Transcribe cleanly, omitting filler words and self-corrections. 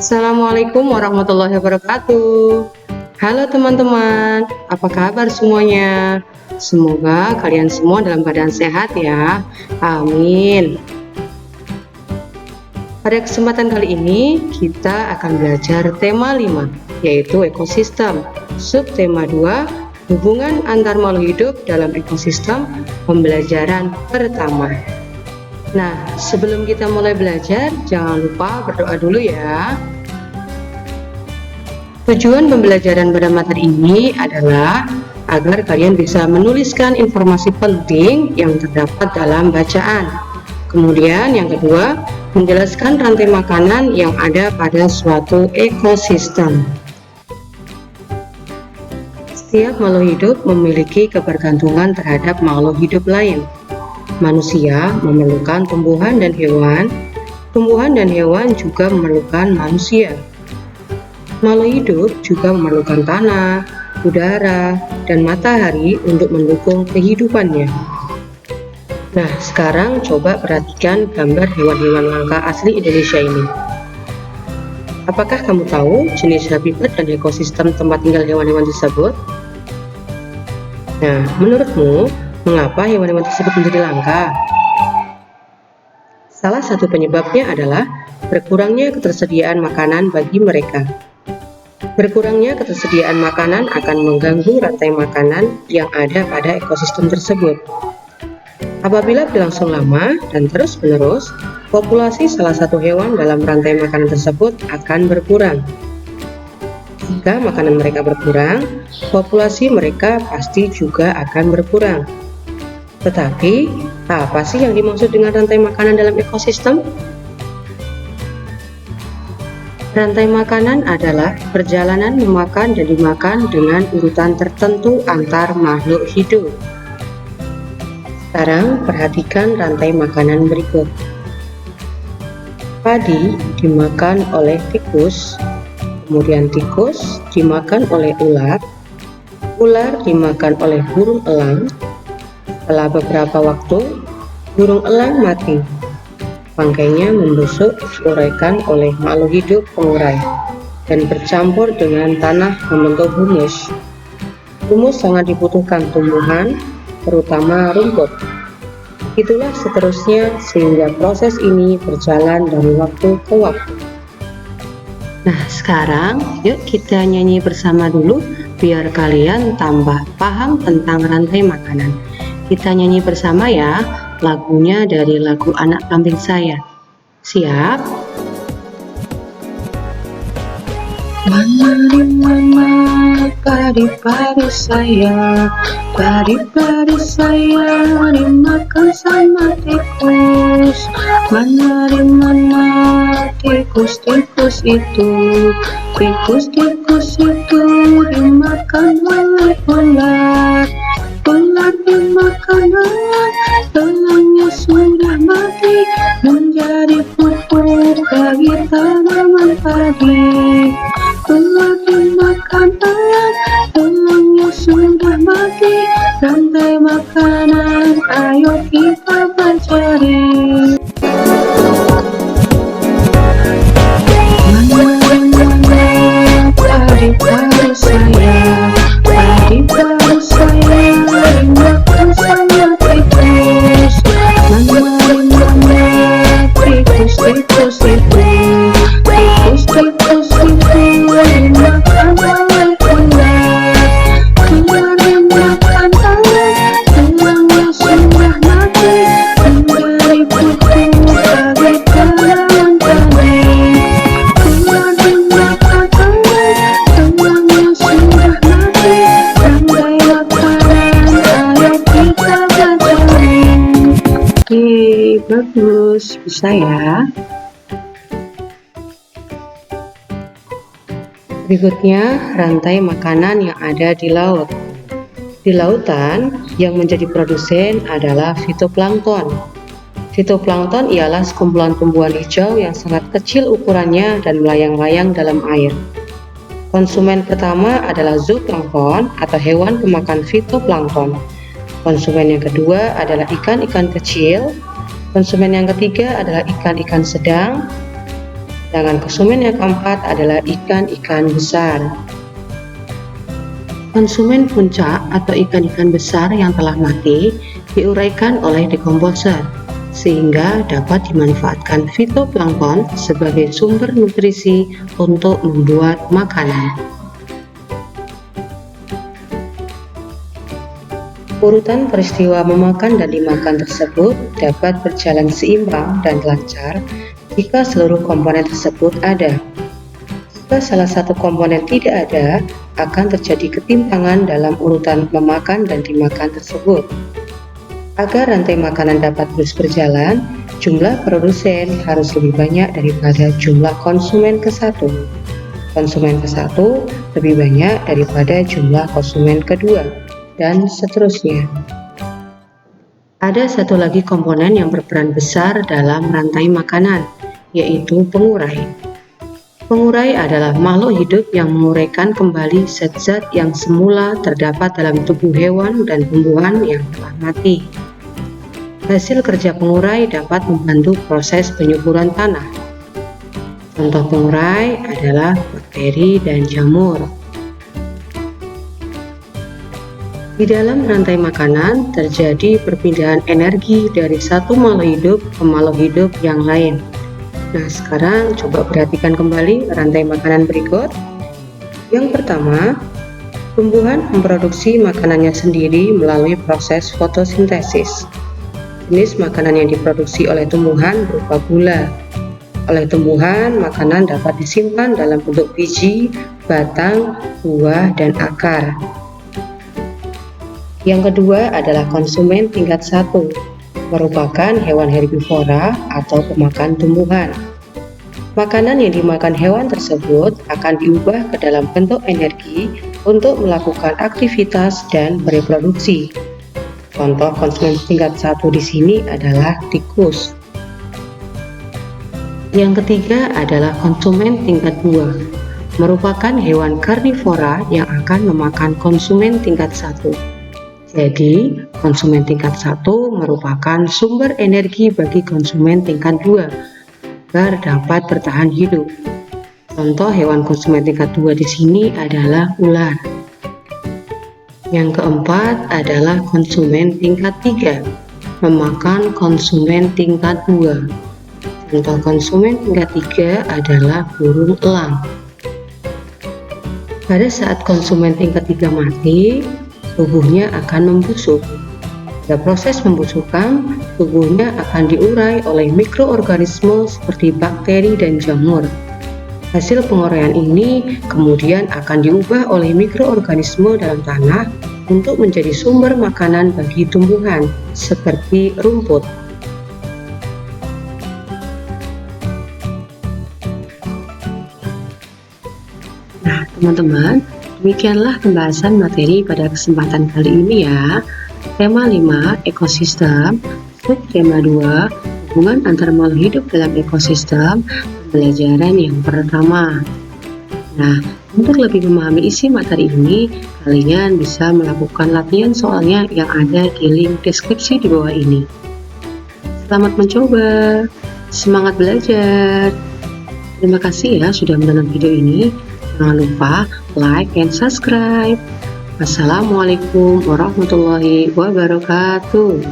Assalamualaikum warahmatullahi wabarakatuh. Halo teman-teman, apa kabar semuanya? Semoga kalian semua dalam keadaan sehat ya. Amin. Pada kesempatan kali ini kita akan belajar tema 5, yaitu ekosistem. Subtema 2, hubungan antar makhluk hidup dalam ekosistem, pembelajaran pertama. Nah, sebelum kita mulai belajar, jangan lupa berdoa dulu ya. Tujuan pembelajaran pada materi ini adalah agar kalian bisa menuliskan informasi penting yang terdapat dalam bacaan. Kemudian yang kedua, menjelaskan rantai makanan yang ada pada suatu ekosistem. Setiap makhluk hidup memiliki ketergantungan terhadap makhluk hidup lain. Manusia memerlukan tumbuhan dan hewan juga memerlukan manusia. Makhluk hidup juga memerlukan tanah, udara, dan matahari untuk mendukung kehidupannya. Nah, sekarang coba perhatikan gambar hewan-hewan langka asli Indonesia ini. Apakah kamu tahu jenis habitat dan ekosistem tempat tinggal hewan-hewan tersebut? Nah, menurutmu, mengapa hewan-hewan tersebut menjadi langka? Salah satu penyebabnya adalah berkurangnya ketersediaan makanan bagi mereka. Berkurangnya ketersediaan makanan akan mengganggu rantai makanan yang ada pada ekosistem tersebut. Apabila berlangsung lama dan terus-menerus, populasi salah satu hewan dalam rantai makanan tersebut akan berkurang. Jika makanan mereka berkurang, populasi mereka pasti juga akan berkurang. Tetapi, apa sih yang dimaksud dengan rantai makanan dalam ekosistem? Rantai makanan adalah perjalanan memakan dan dimakan dengan urutan tertentu antar makhluk hidup. Sekarang perhatikan rantai makanan berikut. Padi dimakan oleh tikus, kemudian tikus dimakan oleh ular, ular dimakan oleh burung elang. Setelah beberapa waktu, burung elang mati. Bangkainya membusuk diuraikan oleh makhluk hidup pengurai dan bercampur dengan tanah membentuk humus. Humus sangat dibutuhkan tumbuhan, terutama rumput. Itulah seterusnya sehingga proses ini berjalan dari waktu ke waktu. Nah, sekarang yuk kita nyanyi bersama dulu biar kalian tambah paham tentang rantai makanan. Kita nyanyi bersama ya, lagunya dari lagu Anak Kambing Saya. Siap? Mana padi-padi saya, padi-padi saya dimakan sama tikus. Mana tikus-tikus itu, tikus-tikus itu dimakan oleh ular. Ular dimakan telurnya sudah mati, menjadi pupuk bagi tanaman padi. Ular dimakan telurnya sudah mati, rantai makanan ayo kita pelajari. Mana padi-padi saya, padi-padi saya dimakan sama tikus. Mana tikus-tikus itu, tikus-tikus itu dimakan oleh ular. Ular dimakan telurnya sudah mati, menjadi pupuk bagi tanaman padi. Ular dimakan telurnya sudah mati, rantai makanan ayo kita pelajari. Oke, bagus, bisa ya. Berikutnya, rantai makanan yang ada di laut. Di lautan, yang menjadi produsen adalah fitoplankton. Fitoplankton ialah sekumpulan tumbuhan hijau yang sangat kecil ukurannya dan melayang-layang dalam air. Konsumen pertama adalah zooplankton atau hewan pemakan fitoplankton. Konsumen yang kedua adalah ikan-ikan kecil. Konsumen yang ketiga adalah ikan-ikan sedang. Sedangkan konsumen yang keempat adalah ikan-ikan besar. Konsumen puncak atau ikan-ikan besar yang telah mati diuraikan oleh dekomposer sehingga dapat dimanfaatkan fitoplankton sebagai sumber nutrisi untuk membuat makanan. Urutan peristiwa memakan dan dimakan tersebut dapat berjalan seimbang dan lancar jika seluruh komponen tersebut ada. Jika salah satu komponen tidak ada, akan terjadi ketimpangan dalam urutan memakan dan dimakan tersebut. Agar rantai makanan dapat terus berjalan, jumlah produsen harus lebih banyak daripada jumlah konsumen ke satu. Konsumen ke satu lebih banyak daripada jumlah konsumen kedua, dan seterusnya. Ada satu lagi komponen yang berperan besar dalam rantai makanan, yaitu pengurai. Pengurai adalah makhluk hidup yang menguraikan kembali zat-zat yang semula terdapat dalam tubuh hewan dan tumbuhan yang telah mati. Hasil kerja pengurai dapat membantu proses penyuburan tanah. Contoh pengurai adalah bakteri dan jamur. Di dalam rantai makanan terjadi perpindahan energi dari satu makhluk hidup ke makhluk hidup yang lain. Nah, sekarang coba perhatikan kembali rantai makanan berikut. Yang pertama, tumbuhan memproduksi makanannya sendiri melalui proses fotosintesis. Jenis makanan yang diproduksi oleh tumbuhan berupa gula. Oleh tumbuhan, makanan dapat disimpan dalam bentuk biji, batang, buah, dan akar. Yang kedua adalah konsumen tingkat 1, merupakan hewan herbivora atau pemakan tumbuhan. Makanan yang dimakan hewan tersebut akan diubah ke dalam bentuk energi untuk melakukan aktivitas dan bereproduksi. Contoh konsumen tingkat 1 di sini adalah tikus. Yang ketiga adalah konsumen tingkat 2, merupakan hewan karnivora yang akan memakan konsumen tingkat 1. Jadi, konsumen tingkat 1 merupakan sumber energi bagi konsumen tingkat 2 agar dapat bertahan hidup. Contoh hewan konsumen tingkat 2 di sini adalah ular. Yang keempat adalah konsumen tingkat 3, memakan konsumen tingkat 2. Contoh konsumen tingkat 3 adalah burung elang. Pada saat konsumen tingkat 3 mati, tubuhnya akan membusuk. Pada proses pembusukan, tubuhnya akan diurai oleh mikroorganisme seperti bakteri dan jamur. Hasil penguraian ini kemudian akan diubah oleh mikroorganisme dalam tanah untuk menjadi sumber makanan bagi tumbuhan, seperti rumput. Nah, teman-teman, demikianlah pembahasan materi pada kesempatan kali ini ya. Tema 5, ekosistem. Subtema 2, hubungan antar makhluk hidup dalam ekosistem. Pembelajaran yang pertama. Nah, untuk lebih memahami isi materi ini, kalian bisa melakukan latihan soalnya yang ada di link deskripsi di bawah ini. Selamat mencoba, semangat belajar. Terima kasih ya sudah menonton video ini. Jangan lupa like and subscribe. Wassalamualaikum warahmatullahi wabarakatuh.